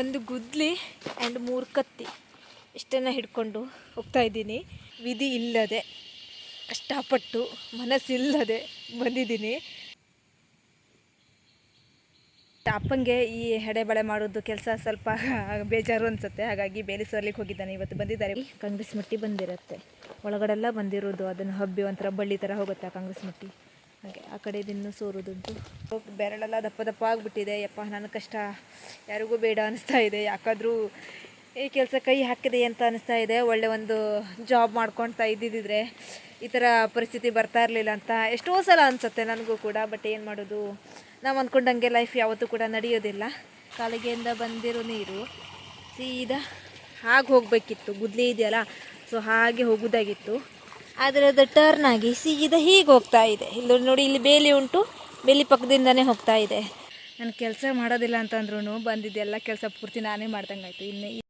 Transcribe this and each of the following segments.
ಒಂದು ಗುದ್ಲಿ ಆ್ಯಂಡ್ 3 ಕತ್ತಿ ಇಷ್ಟನ್ನು ಹಿಡ್ಕೊಂಡು ಹೋಗ್ತಾ ಇದ್ದೀನಿ. ವಿಧಿ ಇಲ್ಲದೆ ಕಷ್ಟಪಟ್ಟು ಮನಸ್ಸಿಲ್ಲದೆ ಬಂದಿದ್ದೀನಿ. ಅಪ್ಪಂಗೆ ಈ ಎಡೆಬಳೆ ಮಾಡೋದು ಕೆಲಸ ಸ್ವಲ್ಪ ಬೇಜಾರು ಅನಿಸುತ್ತೆ. ಹಾಗಾಗಿ ಬೇಲಿ ಸೋರ್ಲಿಕ್ಕೆ ಹೋಗಿದ್ದಾನೆ. ಇವತ್ತು ಬಂದಿದ್ದಾರೆ. ಕಾಂಗ್ರೆಸ್ ಮಟ್ಟಿ ಬಂದಿರುತ್ತೆ, ಒಳಗಡೆಲ್ಲ ಬಂದಿರೋದು. ಅದನ್ನು ಹಬ್ಬಿ ಒಂಥರ ಬಳ್ಳಿ ಥರ ಹೋಗುತ್ತೆ ಆ ಕಾಂಗ್ರೆಸ್ ಮಟ್ಟಿ. ಹಾಗೆ ಆ ಕಡೆ ಇದನ್ನು ಸೋರೋದುಂಟು. ಬೆರಳೆಲ್ಲ ದಪ್ಪ ದಪ್ಪ ಆಗಿಬಿಟ್ಟಿದೆ. ಯಪ್ಪ ನನ್ನ ಕಷ್ಟ ಯಾರಿಗೂ ಬೇಡ ಅನಿಸ್ತಾ ಇದೆ. ಯಾಕಾದರೂ ಈ ಕೆಲಸ ಕೈ ಹಾಕಿದೆ ಅಂತ ಅನಿಸ್ತಾ ಇದೆ. ಒಳ್ಳೆ ಒಂದು ಜಾಬ್ ಮಾಡ್ಕೊಳ್ತಾ ಇದ್ದಿದ್ದರೆ ಈ ಥರ ಪರಿಸ್ಥಿತಿ ಬರ್ತಾ ಇರಲಿಲ್ಲ ಅಂತ ಎಷ್ಟೋ ಸಲ ಅನಿಸುತ್ತೆ ನನಗೂ ಕೂಡ. ಬಟ್ ಏನು ಮಾಡೋದು, ನಾವು ಅಂದ್ಕೊಂಡಂಗೆ ಲೈಫ್ ಯಾವತ್ತೂ ಕೂಡ ನಡೆಯೋದಿಲ್ಲ. ಕಾಲಿಗೆಯಿಂದ ಬಂದಿರೋ ನೀರು ಸೀದಾ ಹಾಗೆ ಹೋಗಬೇಕಿತ್ತು. ಗುದ್ಲಿ ಇದೆಯಲ್ಲ, ಸೊ ಹಾಗೆ ಹೋಗೋದಾಗಿತ್ತು. ಆದರೆ ಅದು ಟರ್ನ್ ಆಗಿ ಸೀದಾ ಹೀಗೆ ಹೋಗ್ತಾ ಇದೆ. ಇಲ್ಲಿ ನೋಡಿ, ಇಲ್ಲಿ ಬೇಲಿ ಉಂಟು, ಬೇಲಿ ಪಕ್ಕದಿಂದನೇ ಹೋಗ್ತಾ ಇದೆ. ನಾನು ಕೆಲಸ ಮಾಡೋದಿಲ್ಲ ಅಂತಂದ್ರೂ ಬಂದಿದ್ದೆಲ್ಲ ಕೆಲಸ ಪೂರ್ತಿ ನಾನೇ ಮಾಡ್ದಂಗಾಯ್ತು. ಇನ್ನು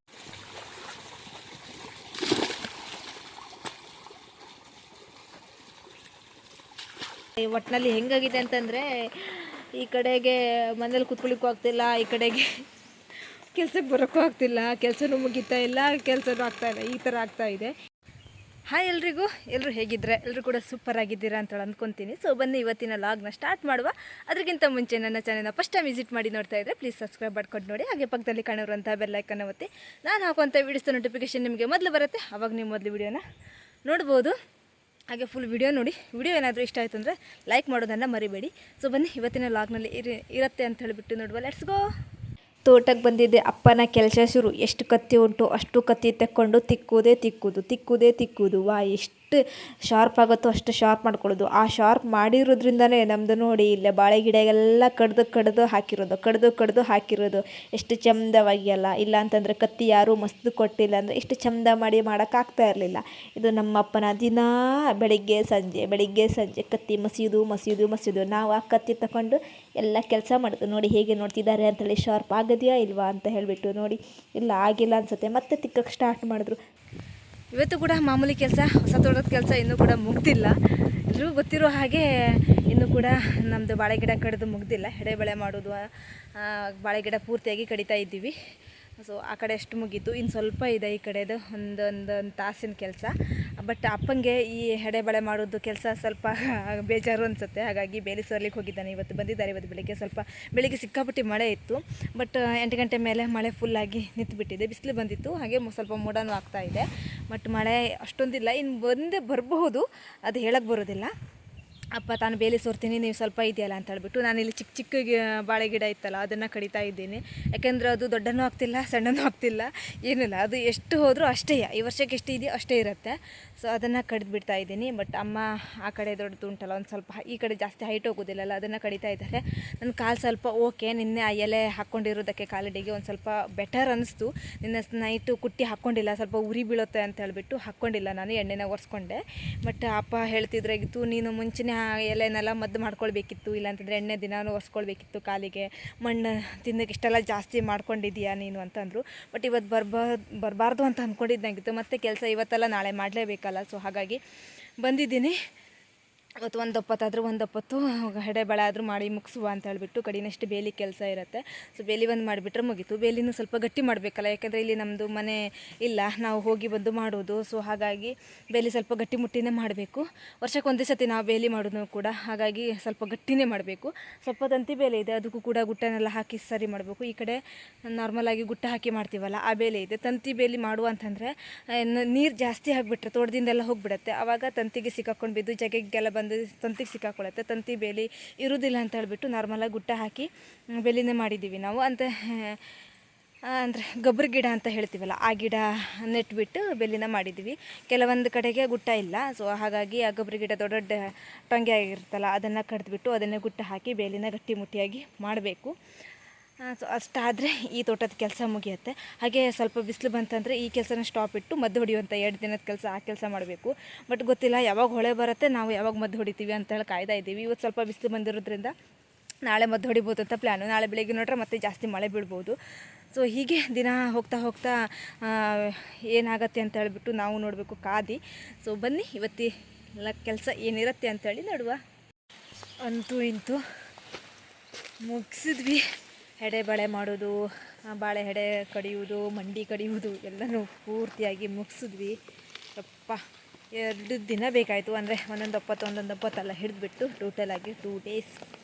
ಒಟ್ಟಿನಲ್ಲಿ ಹೆಂಗಾಗಿದೆ ಅಂತಂದರೆ, ಈ ಕಡೆಗೆ ಮನೇಲಿ ಕೂತ್ಕೊಳ್ಳಿಕ್ಕೂ ಆಗ್ತಿಲ್ಲ, ಈ ಕಡೆಗೆ ಕೆಲಸಕ್ಕೆ ಬರೋಕ್ಕೂ ಆಗ್ತಿಲ್ಲ, ಕೆಲಸನೂ ಮುಗಿತಾ ಇಲ್ಲ, ಕೆಲಸನೂ ಆಗ್ತಾಯಿಲ್ಲ. ಈ ಥರ ಆಗ್ತಾಯಿದೆ. ಹಾಯ್ ಎಲ್ರಿಗೂ, ಎಲ್ಲರೂ ಹೇಗಿದ್ರೆ ಎಲ್ಲರೂ ಕೂಡ ಸೂಪರ್ ಆಗಿದ್ದೀರಾ ಅಂತ ಅಂದ್ಕೊತೀನಿ. ಸೊ ಬನ್ನಿ ಇವತ್ತಿನ ಲಾಗ್ನ ಸ್ಟಾರ್ಟ್ ಮಾಡುವ. ಅದಕ್ಕಿಂತ ಮುಂಚೆ ನನ್ನ ಚಾನೆಲ್ನ ಫಸ್ಟ್ ಟೈಮ್ ವಿಸಿಟ್ ಮಾಡಿ ನೋಡ್ತಾ ಇದ್ದರೆ ಪ್ಲೀಸ್ ಸಬ್ಸ್ಕ್ರೈಬ್ ಮಾಡ್ಕೊಂಡು ನೋಡಿ. ಹಾಗೆ ಪಕ್ಕದಲ್ಲಿ ಕಾಣಿರುವಂಥ ಬೆಲ್ಲೈಕನ್ನ ಒತ್ತಿ. ನಾನು ಹಾಕುವಂಥ ವೀಡಿಯೋಸ್ ನೋಟಿಫಿಕೇಶನ್ ನಿಮಗೆ ಮೊದಲು ಬರುತ್ತೆ. ಆವಾಗ ನೀವು ಮೊದಲು ವೀಡಿಯೋನ ನೋಡ್ಬೋದು. ಹಾಗೆ ಫುಲ್ ವಿಡಿಯೋ ನೋಡಿ. ವಿಡಿಯೋ ಏನಾದರೂ ಇಷ್ಟ ಆಯಿತು ಅಂದರೆ ಲೈಕ್ ಮಾಡೋದನ್ನು ಮರಿಬೇಡಿ. ಸೊ ಬನ್ನಿ ಇವತ್ತಿನ ಲಾಗ್ನಲ್ಲಿ ಇರುತ್ತೆ ಅಂತ ಹೇಳಿಬಿಟ್ಟು ನೋಡುವ. Let's go. ತೋಟಕ್ಕೆ ಬಂದಿದ್ದೆ. ಅಪ್ಪನ ಕೆಲಸ ಶುರು. ಎಷ್ಟು ಕತ್ತಿ ಉಂಟು ಅಷ್ಟು ಕತ್ತಿ ತೆಕ್ಕೊಂಡು ತಿಕ್ಕುವುದೇ. ವಾ, ಎಷ್ಟು ಶಾರ್ಪ್ ಆಗುತ್ತೋ ಅಷ್ಟು ಶಾರ್ಪ್ ಮಾಡ್ಕೊಳ್ಳೋದು. ಆ ಶಾರ್ಪ್ ಮಾಡಿರೋದ್ರಿಂದನೇ ನಮ್ಮದು ನೋಡಿ, ಇಲ್ಲೇ ಬಾಳೆ ಗಿಡಗೆಲ್ಲ ಕಡ್ದು ಹಾಕಿರೋದು ಎಷ್ಟು ಚಂದವಾಗಿ ಅಲ್ಲ. ಇಲ್ಲ ಅಂತಂದರೆ ಕತ್ತಿ ಯಾರೂ ಮಸ್ತು ಕೊಟ್ಟಿಲ್ಲ ಅಂದರೆ ಇಷ್ಟು ಚಂದ ಮಾಡಿ ಮಾಡೋಕ್ಕಾಗ್ತಾ ಇರಲಿಲ್ಲ. ಇದು ನಮ್ಮ ಅಪ್ಪನ ದಿನ ಬೆಳಿಗ್ಗೆ ಸಂಜೆ ಕತ್ತಿ ಮಸಿಯೋದು. ನಾವು ಆ ಕತ್ತಿ ತಗೊಂಡು ಎಲ್ಲ ಕೆಲಸ ಮಾಡೋದು. ನೋಡಿ ಹೇಗೆ ನೋಡ್ತಿದ್ದಾರೆ ಅಂತೇಳಿ, ಶಾರ್ಪ್ ಆಗಿದೆಯಾ ಇಲ್ವಾ ಅಂತ ಹೇಳಿಬಿಟ್ಟು. ನೋಡಿ, ಇಲ್ಲ ಆಗಿಲ್ಲ ಅನಿಸುತ್ತೆ. ಮತ್ತೆ ತಿಕ್ಕಕ್ಕೆ ಸ್ಟಾರ್ಟ್ ಮಾಡಿದ್ರು. ಇವತ್ತು ಕೂಡ ಮಾಮೂಲಿ ಕೆಲಸ, ಹೊಸ ತೋಟದ ಕೆಲಸ ಇನ್ನೂ ಕೂಡ ಮುಗ್ದಿಲ್ಲ. ಎಲ್ರಿಗೂ ಗೊತ್ತಿರೋ ಹಾಗೆ ಇನ್ನೂ ಕೂಡ ನಮ್ಮದು ಬಾಳೆ ಗಿಡ ಕಡಿದು ಮುಗ್ದಿಲ್ಲ. ಎಡೆಬಳೆ ಮಾಡೋದು, ಬಾಳೆ ಗಿಡ ಪೂರ್ತಿಯಾಗಿ ಕಡಿತಾ ಇದ್ದೀವಿ. ಸೊ ಆ ಕಡೆ ಅಷ್ಟು ಮುಗೀತು, ಇನ್ನು ಸ್ವಲ್ಪ ಇದೆ ಈ ಕಡೆದು ಒಂದು ತಾಸಿನ ಕೆಲಸ. ಬಟ್ ಅಪ್ಪಂಗೆ ಈ ಎಡೆಬಳೆ ಮಾಡೋದು ಕೆಲಸ ಸ್ವಲ್ಪ ಬೇಜಾರು ಅನಿಸುತ್ತೆ. ಹಾಗಾಗಿ ಬೇಲಿ ಸೋರ್ಲಿಕ್ಕೆ ಹೋಗಿದ್ದಾನೆ. ಇವತ್ತು ಬಂದಿದ್ದಾರೆ. ಇವತ್ತು ಬೆಳಿಗ್ಗೆ ಸಿಕ್ಕಾಪಟ್ಟಿ ಮಳೆ ಇತ್ತು. ಬಟ್ 8 ಗಂಟೆ ಮೇಲೆ ಮಳೆ ಫುಲ್ಲಾಗಿ ನಿಂತುಬಿಟ್ಟಿದೆ. ಬಿಸಿಲು ಬಂದಿತ್ತು, ಹಾಗೆ ಸ್ವಲ್ಪ ಮೋಡನೂ ಆಗ್ತಾ ಇದೆ. ಬಟ್ ಮಳೆ ಅಷ್ಟೊಂದಿಲ್ಲ, ಇನ್ನು ಬರಬಹುದು, ಅದು ಹೇಳಕ್ಕೆ ಬರೋದಿಲ್ಲ. ಅಪ್ಪ ತಾನು ಬೇಲಿ ಸೋರ್ತೀನಿ, ನೀವು ಸ್ವಲ್ಪ ಇದೆಯಲ್ಲ ಅಂತ ಹೇಳ್ಬಿಟ್ಟು ನಾನಿಲ್ಲಿ ಚಿಕ್ಕ ಬಾಳೆ ಗಿಡ ಇತ್ತಲ್ಲ ಅದನ್ನು ಕಡಿತಾ ಇದ್ದೀನಿ. ಯಾಕೆಂದರೆ ಅದು ದೊಡ್ಡನೂ ಆಗ್ತಿಲ್ಲ, ಸಣ್ಣನೂ ಆಗ್ತಿಲ್ಲ, ಏನಿಲ್ಲ. ಅದು ಎಷ್ಟು ಹೋದರೂ ಅಷ್ಟೇ, ಈ ವರ್ಷಕ್ಕೆ ಎಷ್ಟು ಇದೆಯೋ ಅಷ್ಟೇ ಇರುತ್ತೆ. ಸೊ ಅದನ್ನು ಕಡಿದು ಬಿಡ್ತಾ ಇದ್ದೀನಿ. ಬಟ್ ಅಮ್ಮ ಆ ಕಡೆ ದೊಡ್ಡದು ಉಂಟಲ್ಲ, ಒಂದು ಸ್ವಲ್ಪ ಈ ಕಡೆ ಜಾಸ್ತಿ ಹೈಟ್ ಹೋಗೋದಿಲ್ಲಲ್ಲ, ಅದನ್ನು ಕಡಿತಾ ಇದ್ದಾರೆ. ನನ್ನ ಕಾಲು ಸ್ವಲ್ಪ ಓಕೆ. ನಿನ್ನೆ ಆ ಎಲೆ ಹಾಕ್ಕೊಂಡಿರೋದಕ್ಕೆ ಕಾಲಡಿಗೆ ಒಂದು ಸ್ವಲ್ಪ ಬೆಟರ್ ಅನ್ನಿಸ್ತು. ನಿನ್ನೆ ನೈಟು ಕುಟ್ಟಿ ಹಾಕ್ಕೊಂಡಿಲ್ಲ, ಸ್ವಲ್ಪ ಉರಿ ಬೀಳುತ್ತೆ ಅಂತ ಹೇಳಿಬಿಟ್ಟು ಹಾಕ್ಕೊಂಡಿಲ್ಲ. ನಾನು ಎಣ್ಣೆನ ಒರೆಸ್ಕೊಂಡೆ. ಬಟ್ ಅಪ್ಪ ಹೇಳ್ತಿದ್ರಾಗಿತ್ತು, ನೀನು ಮುಂಚೆನೇ ಎಲೆನೆಲ್ಲ ಮದ್ದು ಮಾಡ್ಕೊಳ್ಬೇಕಿತ್ತು, ಇಲ್ಲಾಂತಂದರೆ ಎಣ್ಣೆ ದಿನಾನು ಒರೆಸ್ಕೊಳ್ಬೇಕಿತ್ತು ಕಾಲಿಗೆ. ಮಣ್ಣು ತಿನ್ನೋಕೆ ಇಷ್ಟೆಲ್ಲ ಜಾಸ್ತಿ ಮಾಡ್ಕೊಂಡಿದ್ದೀಯಾ ನೀನು ಅಂತಂದರು. ಬಟ್ ಇವತ್ತು ಬರಬಾರ್ದು ಅಂತ ಅಂದ್ಕೊಂಡಿದ್ದಾಗಿತ್ತು. ಮತ್ತು ಕೆಲಸ ಇವತ್ತೆಲ್ಲ ನಾಳೆ ಮಾಡಲೇಬೇಕಲ್ಲ. ಸೊ ಹಾಗಾಗಿ ಬಂದಿದ್ದೀನಿ. ಇವತ್ತು ಒಂದು ಒಪ್ಪತ್ತು ಎಡೆಬಳೆ ಆದರೂ ಮಾಡಿ ಮುಗಿಸುವ ಅಂತ ಹೇಳಿಬಿಟ್ಟು. ಕಡಿನಷ್ಟು ಬೇಲಿ ಕೆಲಸ ಇರುತ್ತೆ. ಸೊ ಬೇಲಿ ಒಂದು ಮಾಡಿಬಿಟ್ರೆ ಮುಗೀತು. ಬೇಲಿನೂ ಸ್ವಲ್ಪ ಗಟ್ಟಿ ಮಾಡಬೇಕಲ್ಲ, ಯಾಕೆಂದರೆ ಇಲ್ಲಿ ನಮ್ಮದು ಮನೆ ಇಲ್ಲ, ನಾವು ಹೋಗಿ ಬಂದು ಮಾಡೋದು. ಸೊ ಹಾಗಾಗಿ ಬೇಲಿ ಸ್ವಲ್ಪ ಗಟ್ಟಿ ಮುಟ್ಟಿನೇ ಮಾಡಬೇಕು. ವರ್ಷಕ್ಕೆ ಒಂದೇ ಸತಿ ನಾವು ಬೇಲಿ ಮಾಡೋದು ಕೂಡ, ಹಾಗಾಗಿ ಸ್ವಲ್ಪ ಗಟ್ಟಿನೇ ಮಾಡಬೇಕು. ಸ್ವಲ್ಪ ತಂತಿ ಬೇಲೆ ಇದೆ, ಅದಕ್ಕೂ ಕೂಡ ಗುಟ್ಟನೆಲ್ಲ ಹಾಕಿ ಸರಿ ಮಾಡಬೇಕು. ಈ ಕಡೆ ನಾರ್ಮಲಾಗಿ ಗುಟ್ಟ ಹಾಕಿ ಮಾಡ್ತೀವಲ್ಲ, ಆ ಬೇಲೆ ಇದೆ. ತಂತಿ ಬೇಲಿ ಮಾಡುವ ಅಂತಂದರೆ ನೀರು ಜಾಸ್ತಿ ಆಗಿಬಿಟ್ರೆ ತೋಟದಿಂದೆಲ್ಲ ಹೋಗಿಬಿಡುತ್ತೆ. ಆವಾಗ ತಂತಿಗೆ ಸಿಕ್ಕಾಕೊಂಡು ಬಿದ್ದು ಜಗೆಗೆಲ್ಲ ಬಂದು ತಂತಿಗೆ ಸಿಕ್ಕಾಕೊಳ್ಳುತ್ತೆ. ತಂತಿ ಬೇಲಿ ಇರುವುದಿಲ್ಲ ಅಂತ ಹೇಳ್ಬಿಟ್ಟು ನಾರ್ಮಲಾಗಿ ಗುಟ್ಟ ಹಾಕಿ ಬೇಲಿನೇ ಮಾಡಿದ್ದೀವಿ ನಾವು. ಅಂದರೆ ಗೊಬ್ಬರ ಗಿಡ ಅಂತ ಹೇಳ್ತೀವಲ್ಲ, ಆ ಗಿಡ ನೆಟ್ಬಿಟ್ಟು ಬೇಲಿನ ಮಾಡಿದ್ದೀವಿ. ಕೆಲವೊಂದು ಕಡೆಗೆ ಗುಟ್ಟ ಇಲ್ಲ. ಸೊ ಹಾಗಾಗಿ ಆ ಗೊಬ್ಬರ ಗಿಡ ದೊಡ್ಡ ಟೊಂಗೆ ಆಗಿರುತ್ತಲ್ಲ, ಅದನ್ನು ಕಡಿದ್ಬಿಟ್ಟು ಅದನ್ನೇ ಗುಟ್ಟ ಹಾಕಿ ಬೇಲಿನ ಗಟ್ಟಿ ಮುಟ್ಟಿಯಾಗಿ ಮಾಡಬೇಕು. ಸೊ ಅಷ್ಟಾದರೆ ಈ ತೋಟದ ಕೆಲಸ ಮುಗಿಯುತ್ತೆ. ಹಾಗೆ ಸ್ವಲ್ಪ ಬಿಸಿಲು ಬಂತಂದರೆ ಈ ಕೆಲಸನ ಸ್ಟಾಪ್ ಇಟ್ಟು ಮದ್ದು ಹೊಡೆಯುವಂಥ 2 ದಿನದ ಕೆಲಸ, ಆ ಕೆಲಸ ಮಾಡಬೇಕು. ಬಟ್ ಗೊತ್ತಿಲ್ಲ ಯಾವಾಗ ಹೊಳೆ ಬರುತ್ತೆ, ನಾವು ಯಾವಾಗ ಮದ್ದು ಹೊಡಿತೀವಿ ಅಂತೇಳಿ ಕಾಯ್ತಾ ಇದ್ದೀವಿ. ಇವತ್ತು ಸ್ವಲ್ಪ ಬಿಸಿಲು ಬಂದಿರೋದ್ರಿಂದ ನಾಳೆ ಮದ್ದು ಹೊಡಿಬೋದು ಅಂತ ಪ್ಲ್ಯಾನು. ನಾಳೆ ಬೆಳಗ್ಗೆ ನೋಡ್ರೆ ಮತ್ತೆ ಜಾಸ್ತಿ ಮಳೆ ಬೀಳ್ಬೋದು. ಸೊ ಹೀಗೆ ದಿನ ಹೋಗ್ತಾ ಏನಾಗತ್ತೆ ಅಂತ ಹೇಳ್ಬಿಟ್ಟು ನಾವು ನೋಡಬೇಕು, ಕಾದಿ. ಸೊ ಬನ್ನಿ ಇವತ್ತೆಲ್ಲ ಕೆಲಸ ಏನಿರುತ್ತೆ ಅಂಥೇಳಿ ನೋಡುವ. ಅಂತೂ ಇಂತೂ ಮುಗಿಸಿದ್ವಿ ಎಡೆ ಬಳೆ ಮಾಡೋದು, ಬಾಳೆ ಎಡೆ ಕಡಿಯೋದು, ಮಂಡಿ ಕಡಿಯೋದು ಎಲ್ಲನೂ ಪೂರ್ತಿಯಾಗಿ ಮುಗಿಸಿದ್ವಿ. ಯಪ್ಪ 2 ದಿನ ಬೇಕಾಯಿತು, ಅಂದರೆ ಒಂದೊಂದು ಒಪ್ಪತ್ತಲ್ಲ ಹಿಡಿದ್ಬಿಟ್ಟು ಟೋಟಲಾಗಿ 2 ಡೇಸ್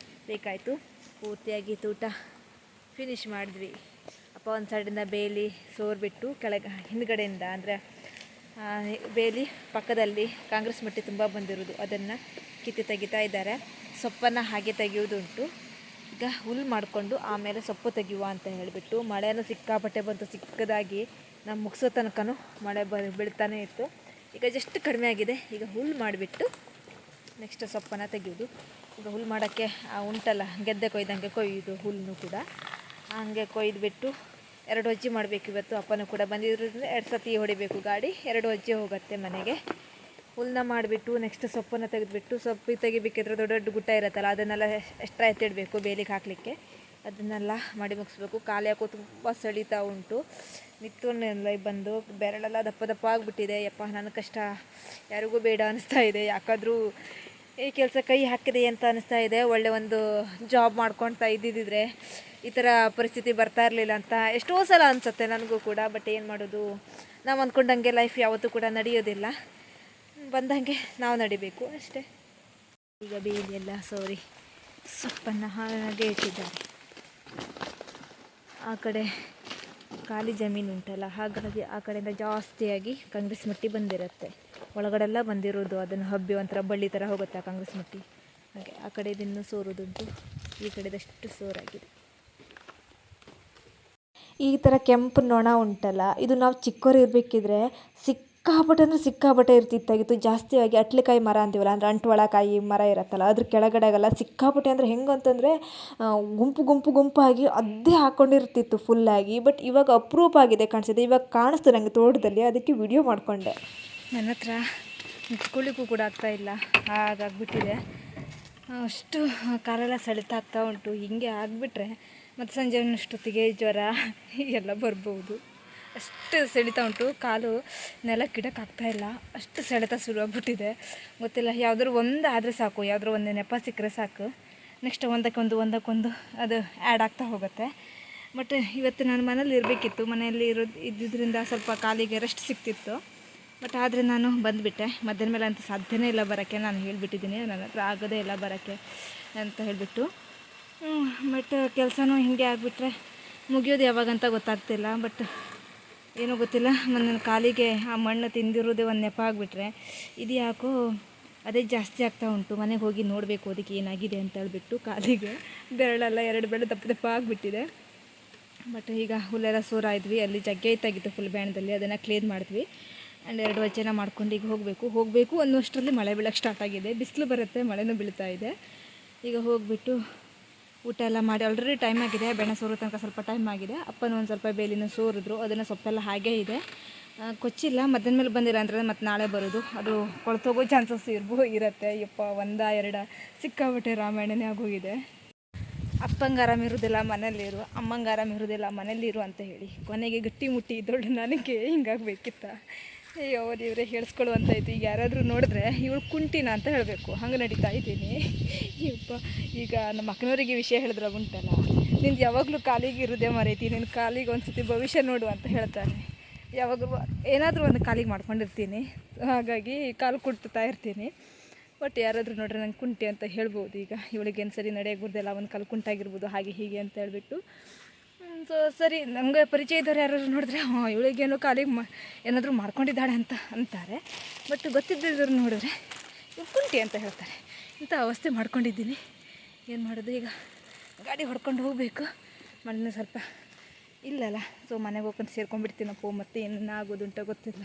ಬೇಕಾಯಿತು ಪೂರ್ತಿಯಾಗಿ ತೂಟ ಫಿನಿಷ್ ಮಾಡಿದ್ವಿ. ಅಪ್ಪ ಒಂದು ಸೈಡಿಂದ ಬೇಲಿ ಸೋರ್ಬಿಟ್ಟು ಕೆಳಗೆ ಹಿಂದ್ಗಡೆಯಿಂದ ಅಂದರೆ ಬೇಲಿ ಪಕ್ಕದಲ್ಲಿ ಕಾಂಗ್ರೆಸ್ ಮಟ್ಟಿ ತುಂಬ ಬಂದಿರೋದು ಅದನ್ನು ಕಿತ್ತಿ ತೆಗಿತಾ ಇದ್ದಾರೆ. ಸೊಪ್ಪನ್ನು ಹಾಗೆ ತೆಗೆಯುವುದುಂಟು. ಈಗ ಹುಲ್ಲು ಮಾಡಿಕೊಂಡು ಆಮೇಲೆ ಸೊಪ್ಪು ತೆಗೆಯುವ ಅಂತ ಹೇಳಿಬಿಟ್ಟು ಮಳೆನೂ ಸಿಕ್ಕಾಪಟ್ಟೆ ಬಂತು. ಸಿಕ್ಕದಾಗಿ ನಾವು ಮುಗಿಸೋ ತನಕನೂ ಮಳೆ ಬೀಳ್ತಾನೆ ಇತ್ತು. ಈಗ ಜಸ್ಟ್ ಕಡಿಮೆ ಆಗಿದೆ. ಈಗ ಹುಲ್ಲು ಮಾಡಿಬಿಟ್ಟು ನೆಕ್ಸ್ಟ್ ಸೊಪ್ಪನ್ನು ತೆಗೆಯೋದು. ಈಗ ಹುಲ್ಲು ಮಾಡೋಕ್ಕೆ ಉಂಟಲ್ಲ ಗೆದ್ದೆ ಕೊಯ್ದಂಗೆ ಕೊಯ್ಯೋದು ಹುಲ್ಲನ್ನು ಕೂಡ ಹಾಗೆ ಕೊಯ್ದುಬಿಟ್ಟು 2 ವಜ್ಜಿ ಮಾಡಬೇಕು. ಇವತ್ತು ಅಪ್ಪನೂ ಕೂಡ ಬಂದಿರೋದ್ರಿಂದ 2 ಸತಿ ಹೊಡಿಬೇಕು ಗಾಡಿ, 2 ವಜ್ಜಿ ಹೋಗುತ್ತೆ ಮನೆಗೆ. ಹುಲ್ಲನ್ನ ಮಾಡಿಬಿಟ್ಟು ನೆಕ್ಸ್ಟ್ ಸೊಪ್ಪನ್ನು ತೆಗೆದುಬಿಟ್ಟು ಸೊಪ್ಪು ತೆಗಿಬೇಕಿದ್ರೆ ದೊಡ್ಡ ದೊಡ್ಡ ಗುಟ್ಟ ಇರುತ್ತಲ್ಲ ಅದನ್ನೆಲ್ಲ ಎಕ್ಸ್ಟ್ರಾ ಎತ್ತಿಡಬೇಕು ಬೇಲಿಗೆ ಹಾಕಲಿಕ್ಕೆ. ಅದನ್ನೆಲ್ಲ ಮಾಡಿ ಮುಗಿಸ್ಬೇಕು. ಕಾಲು ಯಾಕೋ ತುಂಬ ಸೆಳೀತಾ ಉಂಟು. ನಿತ್ತುನೆಲ್ಲ ಬಂದು ಬೆರಳೆಲ್ಲ ದಪ್ಪ ದಪ್ಪ ಆಗಿಬಿಟ್ಟಿದೆ. ಯಪ್ಪ ನನ್ನ ಕಷ್ಟ ಯಾರಿಗೂ ಬೇಡ ಅನ್ನಿಸ್ತಾ ಇದೆ. ಯಾಕಾದರೂ ಈ ಕೆಲಸ ಕೈ ಹಾಕಿದೆ ಅಂತ ಅನ್ನಿಸ್ತಾ ಇದೆ. ಒಳ್ಳೆ ಒಂದು ಜಾಬ್ ಮಾಡ್ಕೊಳ್ತಾ ಇದ್ದಿದ್ದರೆ ಈ ಥರ ಪರಿಸ್ಥಿತಿ ಬರ್ತಾ ಇರಲಿಲ್ಲ ಅಂತ ಎಷ್ಟೋ ಸಲ ಅನಿಸುತ್ತೆ ನನಗೂ ಕೂಡ. ಬಟ್ ಏನು ಮಾಡೋದು, ನಾವು ಅಂದ್ಕೊಂಡಂಗೆ ಲೈಫ್ ಯಾವತ್ತೂ ಕೂಡ ನಡೆಯೋದಿಲ್ಲ. ಬಂದಂಗೆ ನಾವು ನಡಿಬೇಕು ಅಷ್ಟೇ. ಈಗ ಬೇಲಿಯೆಲ್ಲ ಸೊಪ್ಪನ್ನು ಹಾಗೆ ಇಟ್ಟಿದ್ದಾರೆ. ಆ ಕಡೆ ಖಾಲಿ ಜಮೀನು ಉಂಟಲ್ಲ, ಹಾಗಾಗಿ ಆ ಕಡೆಯಿಂದ ಜಾಸ್ತಿಯಾಗಿ ಕಾಂಗ್ರೆಸ್ ಮಟ್ಟಿ ಬಂದಿರುತ್ತೆ. ಒಳಗಡೆಲ್ಲ ಬಂದಿರೋದು ಅದನ್ನು ಹಬ್ಬಿ ಒಂಥರ ಬಳ್ಳಿ ಥರ ಹೋಗುತ್ತೆ ಕಾಂಗ್ರೆಸ್ ಮಟ್ಟಿ. ಹಾಗೆ ಆ ಕಡೆದಿನ್ನೂ ಸೋರೋದುಂಟು, ಈ ಕಡೆದಷ್ಟು ಸೋರಾಗಿದೆ. ಈ ಥರ ಕೆಂಪು ನೊಣ ಉಂಟಲ್ಲ, ಇದು ನಾವು ಚಿಕ್ಕವರು ಇರಬೇಕಿದ್ರೆ ಸಿಕ್ಕಾಪಟ್ಟೆ ಇರ್ತಿತ್ತಾಗಿತ್ತು. ಜಾಸ್ತಿಯಾಗಿ ಅಟ್ಲೆಕಾಯಿ ಮರ ಅಂತೀವಲ್ಲ, ಅಂದರೆ ಅಂಟುವಳಕಾಯಿ ಮರ ಇರುತ್ತಲ್ಲ ಅದ್ರ ಕೆಳಗಡೆಗೆಲ್ಲ ಸಿಕ್ಕಾಪಟ್ಟೆ ಅಂದರೆ ಹೆಂಗಂತಂದರೆ ಗುಂಪಾಗಿ ಅದೇ ಹಾಕ್ಕೊಂಡಿರ್ತಿತ್ತು ಫುಲ್ಲಾಗಿ. ಬಟ್ ಇವಾಗ ಅಪರೂಪ ಆಗಿದೆ ಕಾಣಿಸಿದೆ. ಇವಾಗ ಕಾಣಿಸ್ತು ನನಗೆ ತೋಟದಲ್ಲಿ, ಅದಕ್ಕೆ ವಿಡಿಯೋ ಮಾಡಿಕೊಂಡೆ. ನನ್ನ ಹತ್ರ ನಿಂತ್ಕೊಳ್ಳಿಕ್ಕೂ ಕೂಡ ಆಗ್ತಾಯಿಲ್ಲ, ಹಾಗಾಗ್ಬಿಟ್ಟಿದೆ. ಅಷ್ಟು ಕಾಲೆಲ್ಲ ಸೆಳೆತ ಆಗ್ತಾ ಉಂಟು. ಹೀಗೆ ಆಗಿಬಿಟ್ರೆ ಮತ್ತು ಸಂಜೆ ಅಷ್ಟೊತ್ತಿಗೆ ಜ್ವರ ಎಲ್ಲ ಬರ್ಬೋದು. ಅಷ್ಟು ಸೆಳೀತಾ ಉಂಟು. ಕಾಲು ನೆಲಕ್ಕಿಡಕ್ಕೆ ಆಗ್ತಾಯಿಲ್ಲ, ಅಷ್ಟು ಸೆಳೆತ ಶುರುವಾಗ್ಬಿಟ್ಟಿದೆ. ಗೊತ್ತಿಲ್ಲ, ಯಾವುದಾದ್ರು ಒಂದು ಆದರೆ ಸಾಕು, ಯಾವುದಾದ್ರು ಒಂದು ನೆಪ ಸಿಕ್ಕರೆ ಸಾಕು, ನೆಕ್ಸ್ಟ್ ಒಂದಕ್ಕೊಂದು ಅದು ಆ್ಯಡ್ ಆಗ್ತಾ ಹೋಗುತ್ತೆ. ಬಟ್ ಇವತ್ತು ನಾನು ಮನೇಲಿ ಇರಬೇಕಿತ್ತು. ಮನೆಯಲ್ಲಿ ಇದ್ದಿದ್ದರಿಂದ ಸ್ವಲ್ಪ ಕಾಲಿಗೆ ರೆಸ್ಟ್ ಸಿಗ್ತಿತ್ತು. ಬಟ್ ಆದರೆ ನಾನು ಬಂದುಬಿಟ್ಟೆ. ಮಧ್ಯಾಹ್ನ ಮೇಲೆ ಅಂತೂ ಸಾಧ್ಯನೇ ಇಲ್ಲ ಬರೋಕ್ಕೆ. ನಾನು ಹೇಳಿಬಿಟ್ಟಿದ್ದೀನಿ, ನನ್ನ ಹತ್ರ ಆಗೋದೇ ಇಲ್ಲ ಬರೋಕ್ಕೆ ಅಂತ ಹೇಳಿಬಿಟ್ಟು. ಬಟ್ ಕೆಲಸನೂ ಹೀಗೆ ಆಗಿಬಿಟ್ರೆ ಮುಗಿಯೋದು ಯಾವಾಗಂತ ಗೊತ್ತಾಗ್ತಿಲ್ಲ. ಬಟ್ ಏನೂ ಗೊತ್ತಿಲ್ಲ, ನನ್ನ ಕಾಲಿಗೆ ಆ ಮಣ್ಣು ತಿಂದಿರೋದೇ ಒಂದು ನೆಪ ಆಗಿಬಿಟ್ರೆ ಇದು ಯಾಕೋ ಅದೇ ಜಾಸ್ತಿ ಆಗ್ತಾ ಉಂಟು. ಮನೆಗೆ ಹೋಗಿ ನೋಡಬೇಕು ಅದಕ್ಕೆ ಏನಾಗಿದೆ ಅಂತ ಹೇಳ್ಬಿಟ್ಟು. ಕಾಲಿಗೆ ಬೆರಳೆಲ್ಲ 2 ಬೆರಳು ದಪ್ಪ ಆಗಿಬಿಟ್ಟಿದೆ. ಬಟ್ ಈಗ ಹುಲ್ಲೆಲ್ಲ ಸೋರಾಯಿದ್ವಿ, ಅಲ್ಲಿ ಜಗ್ಗೆ ಇತ್ತಾಗಿತ್ತು ಫುಲ್ ಬ್ಯಾಣದಲ್ಲಿ, ಅದನ್ನು ಕ್ಲೀನ್ ಮಾಡಿದ್ವಿ. ಆ್ಯಂಡ್ 2 ವಜ್ಜೆನ ಮಾಡ್ಕೊಂಡು ಈಗ ಹೋಗಬೇಕು ಅನ್ನೋಷ್ಟರಲ್ಲಿ ಮಳೆ ಬೀಳಕ್ಕೆ ಸ್ಟಾರ್ಟ್ ಆಗಿದೆ. ಬಿಸಿಲು ಬರುತ್ತೆ, ಮಳೆನೂ ಬೀಳ್ತಾ ಇದೆ. ಈಗ ಹೋಗಿಬಿಟ್ಟು ಊಟ ಎಲ್ಲ ಮಾಡಿ ಆಲ್ರೆಡಿ ಟೈಮ್ ಆಗಿದೆ. ಬೆಣ್ಣೆ ಸೋರೋ ತನಕ ಸ್ವಲ್ಪ ಟೈಮ್ ಆಗಿದೆ. ಅಪ್ಪನೂ ಒಂದು ಸ್ವಲ್ಪ ಬೇಲಿನ ಸೋರಿದ್ರು, ಅದನ್ನು ಸೊಪ್ಪೆಲ್ಲ ಹಾಗೇ ಇದೆ, ಕೊಚ್ಚಿಲ್ಲ. ಮಧ್ಯಾಹ್ನ ಮೇಲೆ ಬಂದಿರ ಅಂದರೆ ಮತ್ತು ನಾಳೆ ಬರೋದು, ಅದು ಕೊಳ್ತೋಗೋ ಚಾನ್ಸಸ್ ಇರುತ್ತೆ. ಯಪ್ಪ 1-2 ಸಿಕ್ಕಾಬಿಟ್ಟೆ ರಾಮಾಯಣನೇ ಆಗೋಗಿದೆ. ಅಪ್ಪಂಗೆ ಆರಾಮಿರೋದಿಲ್ಲ ಮನೇಲಿರು, ಅಮ್ಮಂಗೆ ಆರಾಮಿರೋದಿಲ್ಲ ಮನೇಲಿರು ಅಂತ ಹೇಳಿ ಕೊನೆಗೆ ಗಟ್ಟಿ ಮುಟ್ಟಿ ದೊಡ್ಡ ನನಗೆ ಹಿಂಗಾಗಬೇಕಿತ್ತ. ಅಯ್ಯೋ ದೇವ್ರೆ, ಹೇಳಿಸ್ಕೊಳ್ಳುವಂತಾಯ್ತು. ಈಗ ಯಾರಾದರೂ ನೋಡಿದ್ರೆ ಇವಳು ಕುಂಟಿನ ಅಂತ ಹೇಳಬೇಕು, ಹಂಗೆ ನಡೀತಾ ಇದ್ದೀನಿ. ಯಪ್ಪ, ಈಗ ನಮ್ಮ ಅಕ್ಕನವರಿಗೆ ವಿಷಯ ಹೇಳಿದ್ರೆ ಉಂಟಲ್ಲ, ನಿಂದು ಯಾವಾಗಲೂ ಕಾಲಿಗೆ ಇರೋದೇ ಮರೈತಿ, ನಿನ್ನ ಕಾಲಿಗೆ ಒಂದು ಸತಿ ಭವಿಷ್ಯ ನೋಡು ಅಂತ ಹೇಳ್ತಾರೆ. ಯಾವಾಗಲೂ ಏನಾದರೂ ಒಂದು ಕಾಲಿಗೆ ಮಾಡ್ಕೊಂಡಿರ್ತೀನಿ, ಹಾಗಾಗಿ ಕಾಲು ಕುಟ್ತಾ ಇರ್ತೀನಿ. ಬಟ್ ಯಾರಾದರೂ ನೋಡ್ರೆ ನಂಗೆ ಕುಂಟಿ ಅಂತ ಹೇಳ್ಬೋದು. ಈಗ ಇವಳಿಗೇನು ಸರಿ ನಡೆಯೋಕೆ ಬರ್ದಿಲ್ಲ, ಒಂದು ಕಾಲು ಕುಂಟಾಗಿರ್ಬೋದು ಹಾಗೆ ಹೀಗೆ ಅಂತ ಹೇಳ್ಬಿಟ್ಟು. ಸೊ ಸರಿ, ನಮಗೆ ಪರಿಚಯ ಇದ್ದವ್ರು ಯಾರಾದ್ರು ನೋಡಿದ್ರೆ ಇವಳಿಗೇನೋ ಕಾಲಿಗೆ ಏನಾದರೂ ಮಾಡ್ಕೊಂಡಿದ್ದಾಳೆ ಅಂತ ಅಂತಾರೆ. ಬಟ್ ಗೊತ್ತಿದ್ದವ್ರು ನೋಡಿದ್ರೆ ಕುಂಟಿ ಅಂತ ಹೇಳ್ತಾರೆ. ಇಂಥ ಅವಸ್ಥೆ ಮಾಡ್ಕೊಂಡಿದ್ದೀನಿ. ಏನು ಮಾಡೋದು, ಈಗ ಗಾಡಿ ಹೊಡ್ಕೊಂಡು ಹೋಗಬೇಕು. ಮನೇಲಿ ಸ್ವಲ್ಪ ಇಲ್ಲಲ್ಲ, ಸೊ ಮನೆಗೆ ಹೋಗ್ಕೊಂಡು ಸೇರ್ಕೊಂಡ್ಬಿಡ್ತೀನಪ್ಪ. ಮತ್ತೆ ಏನೇನು ಆಗೋದುಂಟ ಗೊತ್ತಿಲ್ಲ.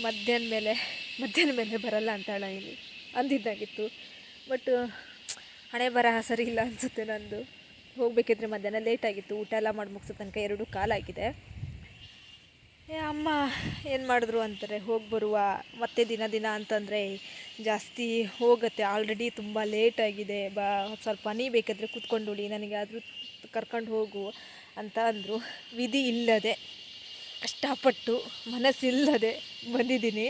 ಮಧ್ಯಾಹ್ನ ಮೇಲೆ ಬರಲ್ಲ ಅಂತ ಹೇಳಿ ಅಂದಿದ್ದಾಗಿತ್ತು. ಬಟ್ ಹಣೆ ಬರಹ ಸರಿ ಇಲ್ಲ ಅನಿಸುತ್ತೆ ನಂದು. ಹೋಗಬೇಕಿದ್ರೆ ಮಧ್ಯಾಹ್ನ ಲೇಟಾಗಿತ್ತು. ಊಟ ಎಲ್ಲ ಮಾಡಿ ಮುಗಿಸೋ ತನಕ 2 ಕಾಲಾಗಿದೆ. ಅಮ್ಮ ಏನು ಮಾಡಿದ್ರು ಅಂತಾರೆ, ಹೋಗಿ ಬರುವ ಮತ್ತೆ ದಿನ ಅಂತಂದರೆ ಜಾಸ್ತಿ ಹೋಗುತ್ತೆ. ಆಲ್ರೆಡಿ ತುಂಬ ಲೇಟಾಗಿದೆ, ಸ್ವಲ್ಪ ನೀ ಬೇಕಾದರೆ ಕೂತ್ಕೊಂಡು ನನಗೆ ಆದರೂ ಕರ್ಕೊಂಡು ಹೋಗು ಅಂತ ಅಂದರು. ವಿಧಿ ಇಲ್ಲದೆ, ಕಷ್ಟಪಟ್ಟು ಮನಸ್ಸಿಲ್ಲದೆ ಬಂದಿದ್ದೀನಿ.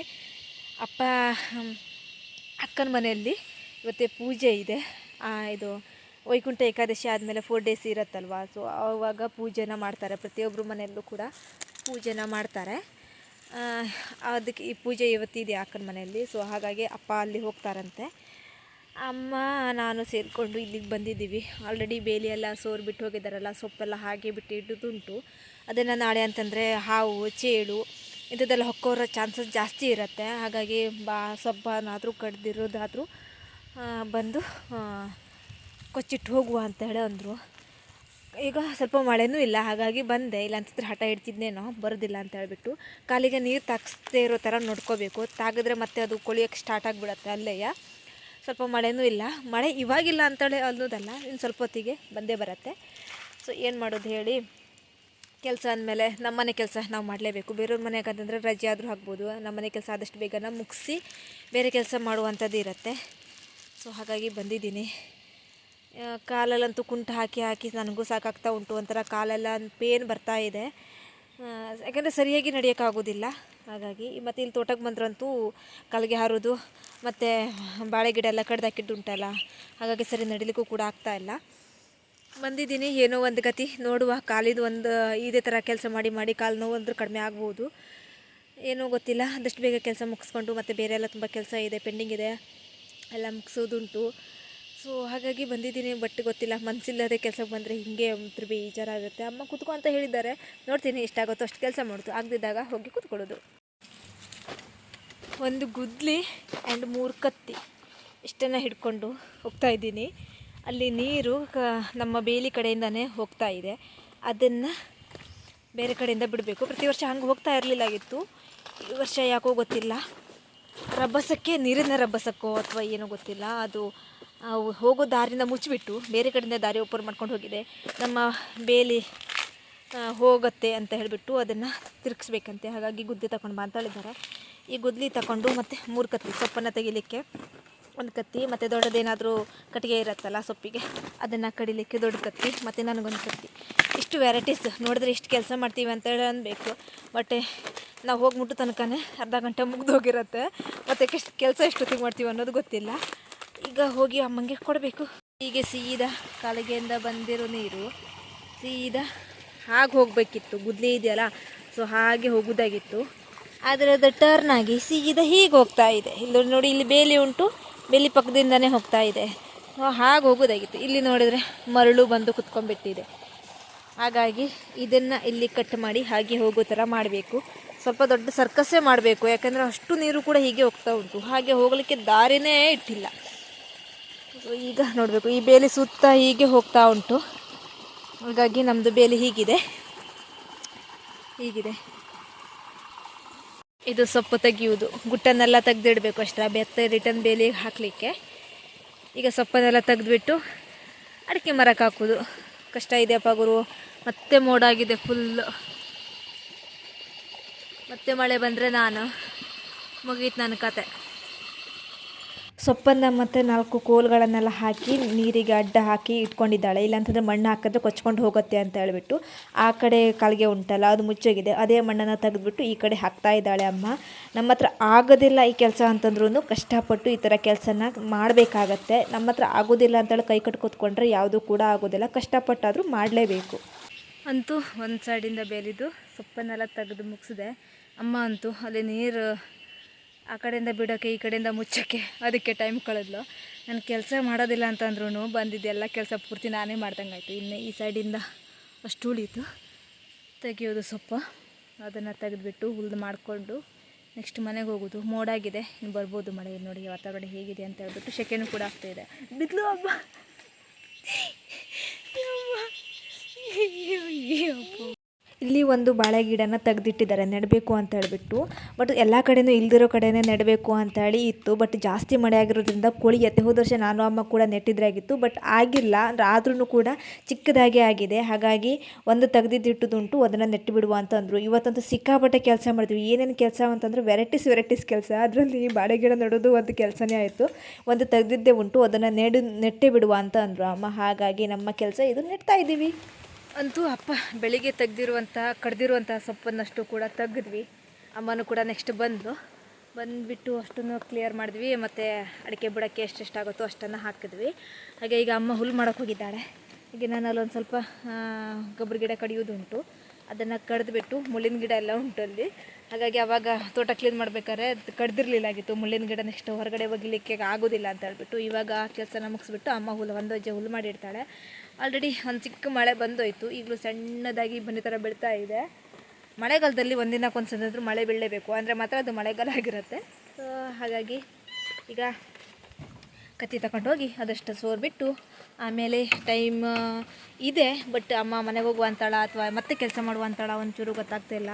ಅಕ್ಕನ ಮನೆಯಲ್ಲಿ ಇವತ್ತೇ ಪೂಜೆ ಇದೆ. ಇದು ವೈಕುಂಠ ಏಕಾದಶಿ ಆದಮೇಲೆ 4 ಡೇಸ್ ಇರುತ್ತಲ್ವ, ಸೊ ಆವಾಗ ಪೂಜೆನ ಮಾಡ್ತಾರೆ. ಪ್ರತಿಯೊಬ್ಬರು ಮನೆಯಲ್ಲೂ ಕೂಡ ಪೂಜೆನ ಮಾಡ್ತಾರೆ. ಅದಕ್ಕೆ ಈ ಪೂಜೆ ಇವತ್ತಿದೆ ಅಕ್ಕನ ಮನೆಯಲ್ಲಿ. ಸೊ ಹಾಗಾಗಿ ಅಪ್ಪ ಅಲ್ಲಿ ಹೋಗ್ತಾರಂತೆ. ಅಮ್ಮ ನಾನು ಸೇರಿಕೊಂಡು ಇಲ್ಲಿಗೆ ಬಂದಿದ್ದೀವಿ. ಆಲ್ರೆಡಿ ಬೇಲಿ ಎಲ್ಲ ಸೋರು ಬಿಟ್ಟು ಹೋಗಿದ್ದಾರಲ್ಲ, ಸೊಪ್ಪೆಲ್ಲ ಹಾಗೆ ಬಿಟ್ಟು ಇಡೋದುಂಟು. ಅದನ್ನು ನಾಳೆ ಅಂತಂದರೆ ಹಾವು, ಚೇಳು ಇಂಥದ್ದೆಲ್ಲ ಹೊಕ್ಕೋರೋ ಚಾನ್ಸಸ್ ಜಾಸ್ತಿ ಇರುತ್ತೆ. ಹಾಗಾಗಿ ಸೊಪ್ಪನಾದರೂ ಕಡ್ದಿರೋದಾದರೂ ಬಂದು ಕೊಚ್ಚಿಟ್ಟು ಹೋಗುವ ಅಂತ ಹೇಳಿ ಅಂದರು. ಈಗ ಸ್ವಲ್ಪ ಮಳೆನೂ ಇಲ್ಲ, ಹಾಗಾಗಿ ಬಂದೆ. ಇಲ್ಲ ಅಂತಂದ್ರೆ ಹಠ ಹಿಡ್ತಿದ್ನೇನೋ ಬರೋದಿಲ್ಲ ಅಂತ ಹೇಳ್ಬಿಟ್ಟು. ಕಾಲಿಗೆ ನೀರು ತಾಗಿಸ್ದೇ ಇರೋ ಥರ ನೋಡ್ಕೋಬೇಕು. ತಾಗಿದ್ರೆ ಮತ್ತೆ ಅದು ಕೊಳಿಯೋಕ್ಕೆ ಸ್ಟಾರ್ಟ್ ಆಗಿಬಿಡತ್ತೆ ಅಲ್ಲೆಯ. ಸ್ವಲ್ಪ ಮಳೆನೂ ಇಲ್ಲ. ಮಳೆ ಇವಾಗಿಲ್ಲ ಅಂತೇಳಿ ಅನ್ನೋದಲ್ಲ, ಇನ್ನು ಸ್ವಲ್ಪ ಹೊತ್ತಿಗೆ ಬಂದೇ ಬರುತ್ತೆ. ಸೊ ಏನು ಮಾಡೋದು ಹೇಳಿ, ಕೆಲಸ ಅಂದಮೇಲೆ ನಮ್ಮನೆ ಕೆಲಸ ನಾವು ಮಾಡಲೇಬೇಕು. ಬೇರೆಯವ್ರ ಮನೆಗೆ ಅಂತಂದರೆ ರಜೆ ಆದರೂ ಆಗ್ಬೋದು. ನಮ್ಮನೆ ಕೆಲಸ ಆದಷ್ಟು ಬೇಗನ ಮುಗಿಸಿ ಬೇರೆ ಕೆಲಸ ಮಾಡುವಂಥದ್ದು ಇರುತ್ತೆ. ಸೊ ಹಾಗಾಗಿ ಬಂದಿದ್ದೀನಿ. ಕಾಲಲ್ಲಂತೂ ಕುಂಟು ಹಾಕಿ ಹಾಕಿ ನನಗೂ ಸಾಕಾಗ್ತಾ ಉಂಟು. ಒಂಥರ ಕಾಲೆಲ್ಲ ಪೇನ್ ಬರ್ತಾ ಇದೆ. ಯಾಕೆಂದರೆ ಸರಿಯಾಗಿ ನಡೆಯೋಕ್ಕಾಗೋದಿಲ್ಲ. ಹಾಗಾಗಿ ಮತ್ತು ಇಲ್ಲಿ ತೋಟಕ್ಕೆ ಬಂದ್ರಂತೂ ಕಾಲಿಗೆ ಹಾರೋದು ಮತ್ತು ಬಾಳೆ ಗಿಡ ಎಲ್ಲ ಕಡ್ದಾಕಿದ್ದು ಉಂಟಲ್ಲ, ಹಾಗಾಗಿ ಸರಿ ನಡಿಲಿಕ್ಕೂ ಕೂಡ ಆಗ್ತಾಯಿಲ್ಲ. ಬಂದಿದ್ದೀನಿ, ಏನೋ ಒಂದು ಗತಿ ನೋಡುವ. ಕಾಲಿದು ಒಂದು ಇದೇ ಥರ ಕೆಲಸ ಮಾಡಿ ಮಾಡಿ ಕಾಲು ನೋವು ಅಂದ್ರೆ ಕಡಿಮೆ ಆಗ್ಬೋದು, ಏನೋ ಗೊತ್ತಿಲ್ಲ. ಆದಷ್ಟು ಬೇಗ ಕೆಲಸ ಮುಗಿಸ್ಕೊಂಡು ಮತ್ತು ಬೇರೆ ಎಲ್ಲ ತುಂಬ ಕೆಲಸ ಇದೆ, ಪೆಂಡಿಂಗ್ ಇದೆ, ಎಲ್ಲ ಮುಗಿಸೋದುಂಟು. ಸೊ ಹಾಗಾಗಿ ಬಂದಿದ್ದೀನಿ. ಬಟ್ ಗೊತ್ತಿಲ್ಲ, ಮನಸ್ಸಿಲ್ಲದೆ ಕೆಲಸಕ್ಕೆ ಬಂದರೆ ಹಿಂಗೆ ಒಂಥರ ಬೇಜಾರಾಗುತ್ತೆ. ಅಮ್ಮ ಕೂತ್ಕೊ ಅಂತ ಹೇಳಿದ್ದಾರೆ. ನೋಡ್ತೀನಿ ಎಷ್ಟಾಗುತ್ತೋ ಅಷ್ಟು ಕೆಲಸ ಮಾಡೋದು, ಆಗದಿದ್ದಾಗ ಹೋಗಿ ಕೂತ್ಕೊಳ್ಳೋದು. ಒಂದು ಗುದ್ಲಿ ಆ್ಯಂಡ್ 3 ಕತ್ತಿ ಇಷ್ಟನ್ನು ಹಿಡ್ಕೊಂಡು ಹೋಗ್ತಾಯಿದ್ದೀನಿ. ಅಲ್ಲಿ ನೀರು ನಮ್ಮ ಬೇಲಿ ಕಡೆಯಿಂದನೇ ಹೋಗ್ತಾ ಇದೆ. ಅದನ್ನು ಬೇರೆ ಕಡೆಯಿಂದ ಬಿಡಬೇಕು. ಪ್ರತಿ ವರ್ಷ ಹಂಗೆ ಹೋಗ್ತಾ ಇರಲಿಲ್ಲಾಗಿತ್ತು. ಈ ವರ್ಷ ಯಾಕೋ ಗೊತ್ತಿಲ್ಲ, ರಭಸಕ್ಕೆ ನೀರಿನ ರಭಸಕ್ಕೋ ಅಥವಾ ಏನೋ ಗೊತ್ತಿಲ್ಲ, ಅದು ಹೋಗೋ ದಾರಿನ ಮುಚ್ಚಿಬಿಟ್ಟು ಬೇರೆ ಕಡೆಯಿಂದ ದಾರಿ ಓಪನ್ ಮಾಡ್ಕೊಂಡು ಹೋಗಿದೆ. ನಮ್ಮ ಬೇಲಿ ಹೋಗುತ್ತೆ ಅಂತ ಹೇಳಿಬಿಟ್ಟು ಅದನ್ನು ತಿರುಗಿಸ್ಬೇಕಂತೆ. ಹಾಗಾಗಿ ಗುದ್ಲಿ ತಗೊಂಡು ಬಾ ಅಂತ ಹೇಳಿದ್ದಾರೆ. ಈ ಗುದ್ಲಿ ತಗೊಂಡು ಮತ್ತು 3 ಕತ್ತಿ, ಸೊಪ್ಪನ್ನು ತೆಗಿಲಿಕ್ಕೆ ಒಂದು ಕತ್ತಿ, ಮತ್ತು ದೊಡ್ಡದೇನಾದರೂ ಕಟ್ಟಿಗೆ ಇರುತ್ತಲ್ಲ ಸೊಪ್ಪಿಗೆ, ಅದನ್ನು ಕಡಿಲಿಕ್ಕೆ ದೊಡ್ಡ ಕತ್ತಿ, ಮತ್ತು ನನಗೊಂದು ಕತ್ತಿ. ಇಷ್ಟು ವೆರೈಟೀಸ್ ನೋಡಿದ್ರೆ ಇಷ್ಟು ಕೆಲಸ ಮಾಡ್ತೀವಿ ಅಂತೇಳಿ ಅನ್ಬೇಕು. ಬಟ್ ನಾವು ಹೋಗಿ ಮುಟ್ಟೋ ತನಕನೇ ಅರ್ಧ ಗಂಟೆ ಮುಗ್ದು ಹೋಗಿರುತ್ತೆ. ಮತ್ತು ಕೆಲಸ ಎಷ್ಟೊತ್ತಿಗೆ ಮಾಡ್ತೀವಿ ಅನ್ನೋದು ಗೊತ್ತಿಲ್ಲ. ಈಗ ಹೋಗಿ ಅಮ್ಮಂಗೆ ಕೊಡಬೇಕು. ಹೀಗೆ ಸೀದಾ ಕಾಲಿಗೆಯಿಂದ ಬಂದಿರೋ ನೀರು ಸೀದಾ ಹಾಗೆ ಹೋಗಬೇಕಿತ್ತು. ಗುದ್ಲಿ ಇದೆಯಲ್ಲ, ಸೊ ಹಾಗೆ ಹೋಗೋದಾಗಿತ್ತು. ಆದರೆ ಅದು ಟರ್ನ್ ಆಗಿ ಸೀದಾ ಹೀಗೆ ಹೋಗ್ತಾ ಇದೆ. ಇಲ್ಲಿ ನೋಡಿ, ಇಲ್ಲಿ ಬೇಲಿ ಉಂಟು, ಬೇಲಿ ಪಕ್ಕದಿಂದನೇ ಹೋಗ್ತಾ ಇದೆ. ಹಾಗೆ ಹೋಗೋದಾಗಿತ್ತು. ಇಲ್ಲಿ ನೋಡಿದರೆ ಮರಳು ಬಂದು ಕುತ್ಕೊಂಡ್ಬಿಟ್ಟಿದೆ. ಹಾಗಾಗಿ ಇದನ್ನು ಇಲ್ಲಿ ಕಟ್ ಮಾಡಿ ಹಾಗೆ ಹೋಗೋ ಥರ ಮಾಡಬೇಕು. ಸ್ವಲ್ಪ ದೊಡ್ಡ ಸರ್ಕಸ್ಸೇ ಮಾಡಬೇಕು, ಯಾಕಂದರೆ ಅಷ್ಟು ನೀರು ಕೂಡ ಹೀಗೆ ಹೋಗ್ತಾ ಉಂಟು. ಹಾಗೆ ಹೋಗಲಿಕ್ಕೆ ದಾರಿನೇ ಇಟ್ಟಿಲ್ಲ. ಸೊ ಈಗ ನೋಡಬೇಕು, ಈ ಬೇಲಿ ಸುತ್ತ ಹೀಗೆ ಹೋಗ್ತಾ ಉಂಟು. ಹಾಗಾಗಿ ನಮ್ಮದು ಬೇಲಿ ಹೀಗಿದೆ. ಇದು ಸೊಪ್ಪು ತೆಗೆಯುವುದು, ಗುಟ್ಟನ್ನೆಲ್ಲ ತೆಗೆದಿಡಬೇಕು ಅಷ್ಟೇ, ಬೆತ್ತ ರಿಟರ್ನ್ ಬೇಲಿಗೆ ಹಾಕಲಿಕ್ಕೆ. ಈಗ ಸೊಪ್ಪನ್ನೆಲ್ಲ ತೆಗೆದುಬಿಟ್ಟು ಅಡಿಕೆ ಮರಕ್ಕೆ ಹಾಕೋದು. ಕಷ್ಟ ಇದೆಯಪ್ಪ ಗುರು. ಮತ್ತೆ ಮೋಡಾಗಿದೆ ಫುಲ್ಲು. ಮತ್ತೆ ಮಳೆ ಬಂದರೆ ಮುಗೀತು ನನ್ನ ಕತೆ. ಸೊಪ್ಪನ್ನು ಮತ್ತು 4 ಕೋಲುಗಳನ್ನೆಲ್ಲ ಹಾಕಿ ನೀರಿಗೆ ಅಡ್ಡ ಹಾಕಿ ಇಟ್ಕೊಂಡಿದ್ದಾಳೆ. ಇಲ್ಲಾಂತಂದರೆ ಮಣ್ಣು ಹಾಕಿದ್ರೆ ಕೊಚ್ಕೊಂಡು ಹೋಗುತ್ತೆ ಅಂತ ಹೇಳಿಬಿಟ್ಟು ಆ ಕಡೆ ಕಾಲಿಗೆ ಉಂಟಲ್ಲ ಅದು ಮುಚ್ಚೋಗಿದೆ, ಅದೇ ಮಣ್ಣನ್ನು ತೆಗೆದುಬಿಟ್ಟು ಈ ಕಡೆ ಹಾಕ್ತಾ ಇದ್ದಾಳೆ ಅಮ್ಮ. ನಮ್ಮ ಹತ್ರ ಆಗೋದಿಲ್ಲ ಈ ಕೆಲಸ ಅಂತಂದ್ರೂ ಕಷ್ಟಪಟ್ಟು ಈ ಥರ ಕೆಲಸನ ಮಾಡಬೇಕಾಗತ್ತೆ. ನಮ್ಮ ಹತ್ರ ಆಗೋದಿಲ್ಲ ಅಂತೇಳಿ ಕೈ ಕಟ್ಟು ಕೂತ್ಕೊಂಡ್ರೆ ಯಾವುದೂ ಕೂಡ ಆಗೋದಿಲ್ಲ, ಕಷ್ಟಪಟ್ಟಾದರೂ ಮಾಡಲೇಬೇಕು. ಅಂತೂ ಒಂದು ಸೈಡಿಂದ ಬೇಲಿದು ಸೊಪ್ಪನ್ನೆಲ್ಲ ತೆಗೆದು ಮುಗಿಸಿದೆ. ಅಮ್ಮ ಅಂತೂ ಅಲ್ಲಿ ನೀರು ಆ ಕಡೆಯಿಂದ ಬಿಡೋಕ್ಕೆ ಈ ಕಡೆಯಿಂದ ಮುಚ್ಚೋಕ್ಕೆ ಅದಕ್ಕೆ ಟೈಮ್ ಕಳೆದ್ಲು. ನಾನು ಕೆಲಸ ಮಾಡೋದಿಲ್ಲ ಅಂತಂದ್ರೂ ಬಂದಿದ್ದು ಎಲ್ಲ ಕೆಲಸ ಪೂರ್ತಿ ನಾನೇ ಮಾಡ್ದಂಗೆ ಆಯಿತು. ಇನ್ನು ಈ ಸೈಡಿಂದ ಅಷ್ಟು ಉಳೀತು ತೆಗೆಯೋದು ಸೊಪ್ಪು. ಅದನ್ನು ತೆಗೆದುಬಿಟ್ಟು ಹುಲ್ದು ಮಾಡಿಕೊಂಡು ನೆಕ್ಸ್ಟ್ ಮನೆಗೆ ಹೋಗೋದು. ಮೋಡಾಗಿದೆ, ಇನ್ನು ಬರ್ಬೋದು ಮಳೆ. ನೋಡಿ ವಾತಾವರಣ ಹೇಗಿದೆ ಅಂತ ಹೇಳ್ಬಿಟ್ಟು ಸೆಕೆನೂ ಕೂಡ ಆಗ್ತಾಯಿದೆ. ಬಿದ್ಲು ಹಬ್ಬ. ಇಲ್ಲಿ ಒಂದು ಬಾಳೆ ಗಿಡನ ತೆಗೆದಿಟ್ಟಿದ್ದಾರೆ ನೆಡಬೇಕು ಅಂತ ಹೇಳಿಬಿಟ್ಟು. ಬಟ್ ಎಲ್ಲ ಕಡೆಯೂ ಇಲ್ದಿರೋ ಕಡೆಯೇ ನೆಡಬೇಕು ಅಂತೇಳಿ ಇತ್ತು. ಬಟ್ ಜಾಸ್ತಿ ಮಳೆ ಆಗಿರೋದ್ರಿಂದ ಕೊಳಿಯತ್ತೆ. ಹೋದ ವರ್ಷ ನಾನು ಅಮ್ಮ ಕೂಡ ನೆಟ್ಟಿದ್ರಾಗಿತ್ತು, ಬಟ್ ಆಗಿಲ್ಲ. ಆದ್ರೂ ಕೂಡ ಚಿಕ್ಕದಾಗೆ ಆಗಿದೆ. ಹಾಗಾಗಿ ಒಂದು ತೆಗೆದಿಟ್ಟಿದ್ದುಂಟು, ಅದನ್ನು ನೆಟ್ಟು ಬಿಡುವ ಅಂತಂದರು. ಇವತ್ತಂತೂ ಸಿಕ್ಕಾಪಟ್ಟೆ ಕೆಲಸ ಮಾಡ್ತೀವಿ. ಏನೇನು ಕೆಲಸ ಅಂತಂದರೆ ವೆರೈಟೀಸ್ ಕೆಲಸ. ಅದರಲ್ಲಿ ಬಾಳೆ ಗಿಡ ನೆಡೋದು ಒಂದು ಕೆಲಸನೇ ಆಯಿತು. ಒಂದು ತೆಗೆದಿದ್ದೇ ಉಂಟು, ಅದನ್ನು ನೆಟ್ಟೇ ಬಿಡುವ ಅಂತ ಅಂದರು ಅಮ್ಮ. ಹಾಗಾಗಿ ನಮ್ಮ ಕೆಲಸ ಇದು ನೆಡ್ತಾ ಇದ್ದೀವಿ. ಅಂತೂ ಅಪ್ಪ ಬೆಳಿಗ್ಗೆ ಕಡ್ದಿರುವಂಥ ಸೊಪ್ಪನ್ನಷ್ಟು ಕೂಡ ತೆಗೆದ್ವಿ. ಅಮ್ಮನೂ ಕೂಡ ನೆಕ್ಸ್ಟ್ ಬಂದು ಬಂದುಬಿಟ್ಟು ಅಷ್ಟನ್ನು ಕ್ಲಿಯರ್ ಮಾಡಿದ್ವಿ, ಮತ್ತು ಅಡಿಕೆ ಬುಡಕ್ಕೆ ಎಷ್ಟೆಷ್ಟಾಗುತ್ತೋ ಅಷ್ಟನ್ನು ಹಾಕಿದ್ವಿ. ಹಾಗೆ ಈಗ ಅಮ್ಮ ಹುಲ್ಲು ಮಾಡೋಕ್ಕೆ ಹೋಗಿದ್ದಾಳೆ. ಈಗ ನಾನು ಅಲ್ಲೊಂದು ಸ್ವಲ್ಪ ಗೊಬ್ಬರ ಗಿಡ ಕಡಿಯೋದುಂಟು, ಅದನ್ನು ಕಡಿದ್ಬಿಟ್ಟು ಮುಳ್ಳಿನ ಗಿಡ ಎಲ್ಲ ಉಂಟು ಅಲ್ಲಿ. ಹಾಗಾಗಿ ಆವಾಗ ತೋಟ ಕ್ಲೀನ್ ಮಾಡ್ಬೇಕಾದ್ರೆ ಕಡ್ದಿರಲಿಲ್ಲಾಗಿತ್ತು ಮುಳ್ಳಿನ ಗಿಡ, ನೆಕ್ಸ್ಟ್ ಹೊರಗಡೆ ಒಗಿಲಿಕ್ಕೆ ಆಗೋದಿಲ್ಲ ಅಂತ ಹೇಳ್ಬಿಟ್ಟು ಇವಾಗ ಆ ಕೆಲಸನ ಮುಗಿಸ್ಬಿಟ್ಟು ಅಮ್ಮ ಒಂದು ಹೆಜ್ಜೆ ಹುಲ್ಲು ಮಾಡಿರ್ತಾಳೆ. ಆಲ್ರೆಡಿ ಒಂದು ಚಿಕ್ಕ ಮಳೆ ಬಂದೋಯ್ತು, ಈಗಲೂ ಸಣ್ಣದಾಗಿ ಬನ್ನಿ ಥರ ಬೀಳ್ತಾ ಇದೆ. ಮಳೆಗಾಲದಲ್ಲಿ ಒಂದಿನಕ್ಕೊಂದು ಸಂದಾದರೂ ಮಳೆ ಬೀಳಲೇಬೇಕು, ಅಂದರೆ ಮಾತ್ರ ಅದು ಮಳೆಗಾಲ ಆಗಿರುತ್ತೆ. ಸೊ ಹಾಗಾಗಿ ಈಗ ಕತ್ತಿ ತಗೊಂಡೋಗಿ ಅದಷ್ಟು ಸೋರ್ಬಿಟ್ಟು ಆಮೇಲೆ ಟೈಮ್ ಇದೆ, ಬಟ್ ಅಮ್ಮ ಮನೆಗೆ ಹೋಗುವಂತಾಳ ಅಥವಾ ಮತ್ತೆ ಕೆಲಸ ಮಾಡುವಂತಾಳ ಒಂಚೂರು ಗೊತ್ತಾಗ್ತಾಯಿಲ್ಲ.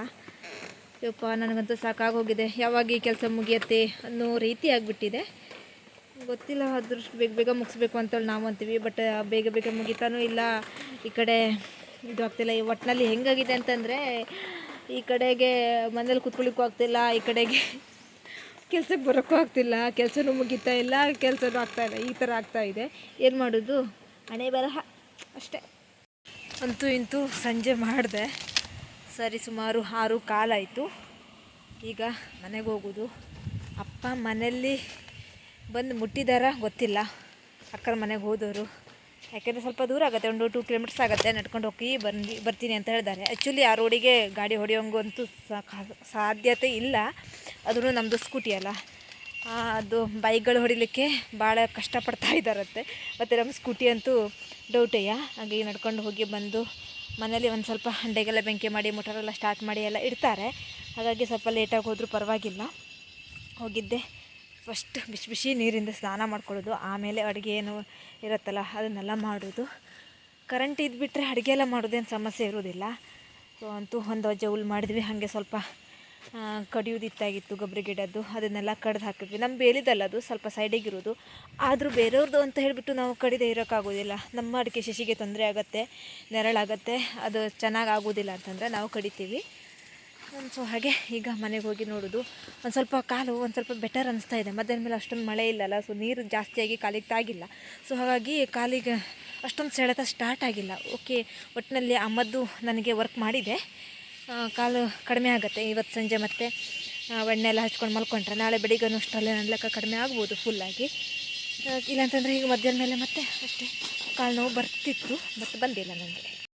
ಯಪ್ಪ ನನಗಂತೂ ಸಾಕಾಗೋಗಿದೆ, ಯಾವಾಗ ಈ ಕೆಲಸ ಮುಗಿಯುತ್ತೆ ಅನ್ನೋ ರೀತಿ ಆಗಿಬಿಟ್ಟಿದೆ. ಗೊತ್ತಿಲ್ಲ, ಅದ್ರಷ್ಟು ಬೇಗ ಬೇಗ ಮುಗಿಸ್ಬೇಕು ಅಂತೇಳಿ ನಾವು ಅಂತೀವಿ, ಬಟ್ ಬೇಗ ಬೇಗ ಮುಗಿತಾನೂ ಇಲ್ಲ. ಈ ಕಡೆ ಇದು ಆಗ್ತಿಲ್ಲ. ಈ ಒಟ್ಟಿನಲ್ಲಿ ಹೆಂಗಾಗಿದೆ ಅಂತಂದರೆ ಈ ಕಡೆಗೆ ಮನೇಲಿ ಕೂತ್ಕೊಳ್ಳಿಕ್ಕೂ ಆಗ್ತಿಲ್ಲ, ಈ ಕಡೆಗೆ ಕೆಲ್ಸಕ್ಕೆ ಬರೋಕ್ಕೂ ಆಗ್ತಿಲ್ಲ, ಕೆಲಸನೂ ಮುಗಿತಾ ಇಲ್ಲ, ಕೆಲಸನೂ ಆಗ್ತಾಯಿಲ್ಲ, ಈ ಥರ ಆಗ್ತಾಯಿದೆ. ಏನು ಮಾಡೋದು, ಹಣೆ ಬರಹ ಅಷ್ಟೇ. ಅಂತೂ ಇಂತೂ ಸಂಜೆ ಮಾಡಿದೆ, ಸರಿ ಸುಮಾರು 6:15 ಆಯಿತು. ಈಗ ಮನೆಗೆ ಹೋಗೋದು. ಅಪ್ಪ ಮನೆಯಲ್ಲಿ ಬಂದು ಮುಟ್ಟಿದಾರ ಗೊತ್ತಿಲ್ಲ, ಅಕ್ಕರ ಮನೆಗೆ ಹೋದವರು. ಯಾಕೆಂದರೆ ಸ್ವಲ್ಪ ದೂರ ಆಗುತ್ತೆ, ಒಂದು 2 ಕಿಲೋಮೀಟರ್ಸ್ ಆಗುತ್ತೆ, ನಡ್ಕೊಂಡು ಹೋಗಿ ಬರ್ತೀನಿ ಅಂತ ಹೇಳಿದ್ದಾರೆ. ಆ್ಯಕ್ಚುಲಿ ಆ ರೋಡಿಗೆ ಗಾಡಿ ಹೊಡೆಯೋಂಗಂತೂ ಸಾಧ್ಯತೆ ಇಲ್ಲ, ಅದೂ ನಮ್ಮದು ಸ್ಕೂಟಿ ಅಲ್ಲ, ಅದು ಬೈಕ್ಗಳು ಹೊಡಿಲಿಕ್ಕೆ ಭಾಳ ಕಷ್ಟಪಡ್ತಾ ಇದ್ದಾರಂತೆ. ಮತ್ತು ನಮ್ಮ ಸ್ಕೂಟಿ ಅಂತೂ ಡೌಟೇಯ. ಹಾಗೆ ನಡ್ಕೊಂಡು ಹೋಗಿ ಬಂದು ಮನೇಲಿ ಒಂದು ಸ್ವಲ್ಪ ಹಂಡೆಗೆಲ್ಲ ಬೆಂಕಿ ಮಾಡಿ ಮೋಟರೆಲ್ಲ ಸ್ಟಾರ್ಟ್ ಮಾಡಿ ಎಲ್ಲ ಇಡ್ತಾರೆ. ಹಾಗಾಗಿ ಸ್ವಲ್ಪ ಲೇಟಾಗಿ ಹೋದರೂ ಪರವಾಗಿಲ್ಲ. ಹೋಗಿದ್ದೆ ಫಸ್ಟ್ ಬಿಸಿ ಬಿಸಿ ನೀರಿಂದ ಸ್ನಾನ ಮಾಡ್ಕೊಳ್ಳೋದು, ಆಮೇಲೆ ಅಡುಗೆ ಏನು ಇರುತ್ತಲ್ಲ ಅದನ್ನೆಲ್ಲ ಮಾಡೋದು. ಕರೆಂಟ್ ಇದ್ಬಿಟ್ರೆ ಅಡುಗೆ ಎಲ್ಲ ಮಾಡೋದೇನು ಸಮಸ್ಯೆ ಇರೋದಿಲ್ಲ. ಸೊ ಅಂತೂ ಒಂದು ವಜ್ಜೆ ಹುಲ್ಲು ಮಾಡಿದ್ವಿ. ಹಾಗೆ ಸ್ವಲ್ಪ ಕಡಿಯೋದಿತ್ತಾಗಿತ್ತು ಗೊಬ್ಬರ ಗಿಡದ್ದು, ಅದನ್ನೆಲ್ಲ ಕಡ್ದು ಹಾಕಿದ್ವಿ. ನಮ್ಮ ಬೇಲಿದಲ್ಲ, ಅದು ಸ್ವಲ್ಪ ಸೈಡಿಗಿರೋದು. ಆದರೂ ಬೇರೆಯವ್ರದ್ದು ಅಂತ ಹೇಳಿಬಿಟ್ಟು ನಾವು ಕಡಿದೇ ಇರೋಕ್ಕಾಗೋದಿಲ್ಲ. ನಮ್ಮ ಅಡಿಕೆ ಶಶಿಗೆ ತೊಂದರೆ ಆಗುತ್ತೆ, ನೆರಳಾಗುತ್ತೆ, ಅದು ಚೆನ್ನಾಗಿ ಆಗೋದಿಲ್ಲ ಅಂತಂದರೆ ನಾವು ಕಡಿತೀವಿ. ಸೊ ಹಾಗೆ ಈಗ ಮನೆಗೆ ಹೋಗಿ ನೋಡೋದು. ಒಂದು ಸ್ವಲ್ಪ ಕಾಲು ಒಂದು ಸ್ವಲ್ಪ ಬೆಟರ್ ಅನಿಸ್ತಾ ಇದೆ. ಮಧ್ಯಾಹ್ನ ಮೇಲೆ ಅಷ್ಟೊಂದು ಮಳೆ ಇಲ್ಲಲ್ಲ, ಸೊ ನೀರು ಜಾಸ್ತಿಯಾಗಿ ಕಾಲಿಗೆ ತಾಗಿಲ್ಲ. ಸೊ ಹಾಗಾಗಿ ಕಾಲಿಗೆ ಅಷ್ಟೊಂದು ಸೆಳೆತ ಸ್ಟಾರ್ಟ್ ಆಗಿಲ್ಲ. ಓಕೆ, ಒಟ್ಟಿನಲ್ಲಿ ಆ ಮದ್ದು ನನಗೆ ವರ್ಕ್ ಮಾಡಿದೆ. ಕಾಲು ಕಡಿಮೆ ಆಗುತ್ತೆ ಇವತ್ತು ಸಂಜೆ. ಮತ್ತು ಎಣ್ಣೆ ಎಲ್ಲ ಹಚ್ಕೊಂಡು ಮಲ್ಕೊಂಡ್ರೆ ನಾಳೆ ಬೆಳಿಗ್ಗೆ ಅಷ್ಟರಲ್ಲೇ ನನ್ನ ಲೆಕ್ಕ ಕಡಿಮೆ ಆಗ್ಬೋದು ಫುಲ್ಲಾಗಿ. ಇಲ್ಲಾಂತಂದರೆ ಈಗ ಮಧ್ಯಾಹ್ನ ಮೇಲೆ ಮತ್ತೆ ಅಷ್ಟೇ ಕಾಲು ನೋವು ಬರ್ತಿತ್ತು, ಬಟ್ ಬಂದಿಲ್ಲ ನನಗೆ.